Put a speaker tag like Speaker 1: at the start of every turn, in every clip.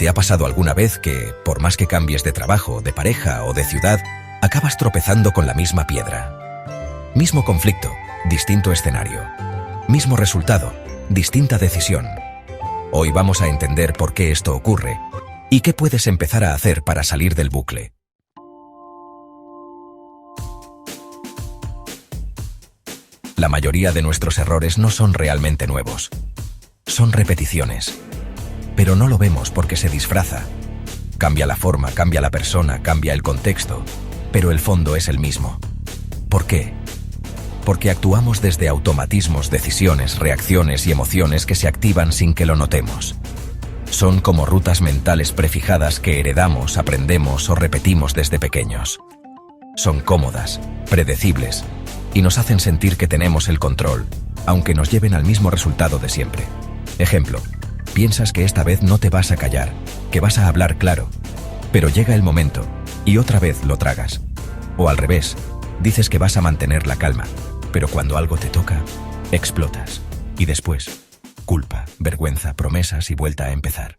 Speaker 1: ¿Te ha pasado alguna vez que, por más que cambies de trabajo, de pareja o de ciudad, acabas tropezando con la misma piedra? Mismo conflicto, distinto escenario. Mismo resultado, distinta decisión. Hoy vamos a entender por qué esto ocurre y qué puedes empezar a hacer para salir del bucle. La mayoría de nuestros errores no son realmente nuevos. Son repeticiones. Pero no lo vemos porque se disfraza. Cambia la forma, cambia la persona, cambia el contexto, pero el fondo es el mismo. ¿Por qué? Porque actuamos desde automatismos, decisiones, reacciones y emociones que se activan sin que lo notemos. Son como rutas mentales prefijadas que heredamos, aprendemos o repetimos desde pequeños. Son cómodas, predecibles, y nos hacen sentir que tenemos el control, aunque nos lleven al mismo resultado de siempre. Ejemplo, piensas que esta vez no te vas a callar, que vas a hablar claro, pero llega el momento y otra vez lo tragas. O al revés, dices que vas a mantener la calma, pero cuando algo te toca, explotas. Y después, culpa, vergüenza, promesas y vuelta a empezar.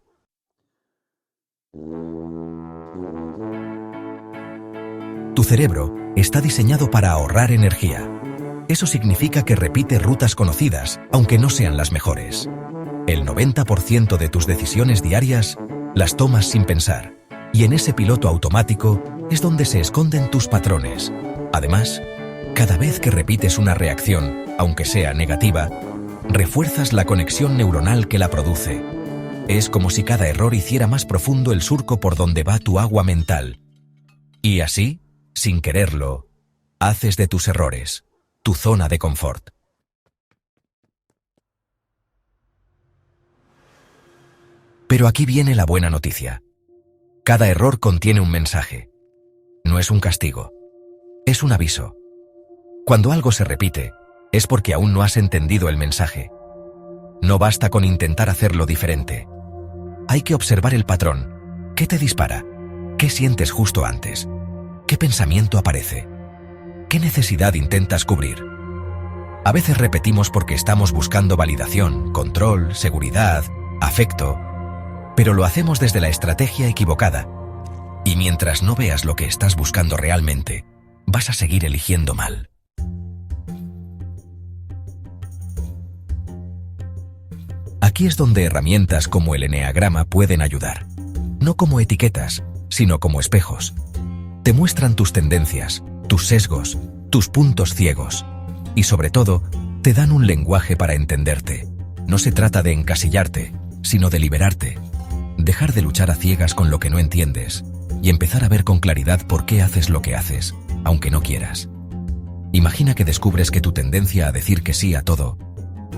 Speaker 1: Tu cerebro está diseñado para ahorrar energía. Eso significa que repite rutas conocidas, aunque no sean las mejores. El 90% de tus decisiones diarias las tomas sin pensar, y en ese piloto automático es donde se esconden tus patrones. Además, cada vez que repites una reacción, aunque sea negativa, refuerzas la conexión neuronal que la produce. Es como si cada error hiciera más profundo el surco por donde va tu agua mental. Y así, sin quererlo, haces de tus errores tu zona de confort. Pero aquí viene la buena noticia. Cada error contiene un mensaje. No es un castigo. Es un aviso. Cuando algo se repite, es porque aún no has entendido el mensaje. No basta con intentar hacerlo diferente. Hay que observar el patrón. ¿Qué te dispara? ¿Qué sientes justo antes? ¿Qué pensamiento aparece? ¿Qué necesidad intentas cubrir? A veces repetimos porque estamos buscando validación, control, seguridad, afecto, pero lo hacemos desde la estrategia equivocada. Y mientras no veas lo que estás buscando realmente, vas a seguir eligiendo mal. Aquí es donde herramientas como el eneagrama pueden ayudar. No como etiquetas, sino como espejos. Te muestran tus tendencias, tus sesgos, tus puntos ciegos. Y sobre todo, te dan un lenguaje para entenderte. No se trata de encasillarte, sino de liberarte. Dejar de luchar a ciegas con lo que no entiendes y empezar a ver con claridad por qué haces lo que haces, aunque no quieras. Imagina que descubres que tu tendencia a decir que sí a todo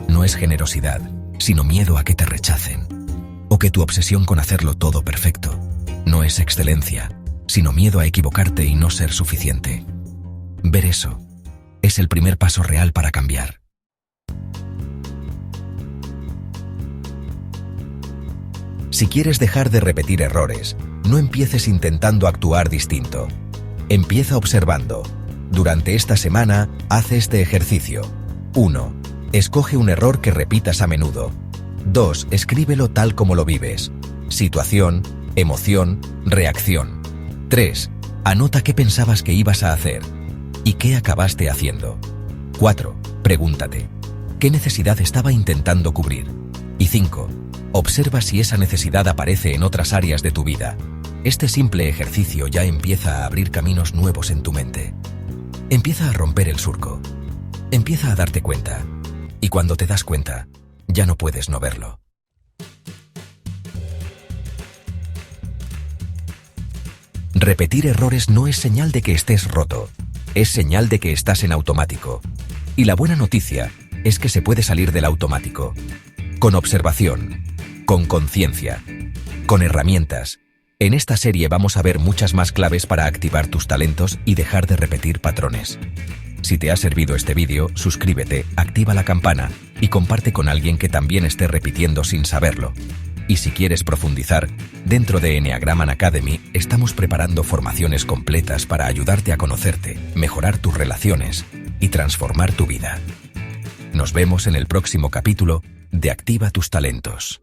Speaker 1: no es generosidad, sino miedo a que te rechacen. O que tu obsesión con hacerlo todo perfecto no es excelencia, sino miedo a equivocarte y no ser suficiente. Ver eso es el primer paso real para cambiar. Si quieres dejar de repetir errores, no empieces intentando actuar distinto. Empieza observando. Durante esta semana, haz este ejercicio. 1. Escoge un error que repitas a menudo. 2. Escríbelo tal como lo vives. Situación, emoción, reacción. 3. Anota qué pensabas que ibas a hacer y qué acabaste haciendo. 4. Pregúntate, ¿qué necesidad estaba intentando cubrir? Y 5. Observa si esa necesidad aparece en otras áreas de tu vida. Este simple ejercicio ya empieza a abrir caminos nuevos en tu mente. Empieza a romper el surco. Empieza a darte cuenta. Y cuando te das cuenta, ya no puedes no verlo. Repetir errores no es señal de que estés roto. Es señal de que estás en automático. Y la buena noticia es que se puede salir del automático. Con observación, con conciencia, con herramientas. En esta serie vamos a ver muchas más claves para activar tus talentos y dejar de repetir patrones. Si te ha servido este vídeo, suscríbete, activa la campana y comparte con alguien que también esté repitiendo sin saberlo. Y si quieres profundizar, dentro de Enneagram Academy estamos preparando formaciones completas para ayudarte a conocerte, mejorar tus relaciones y transformar tu vida. Nos vemos en el próximo capítulo de Activa tus talentos.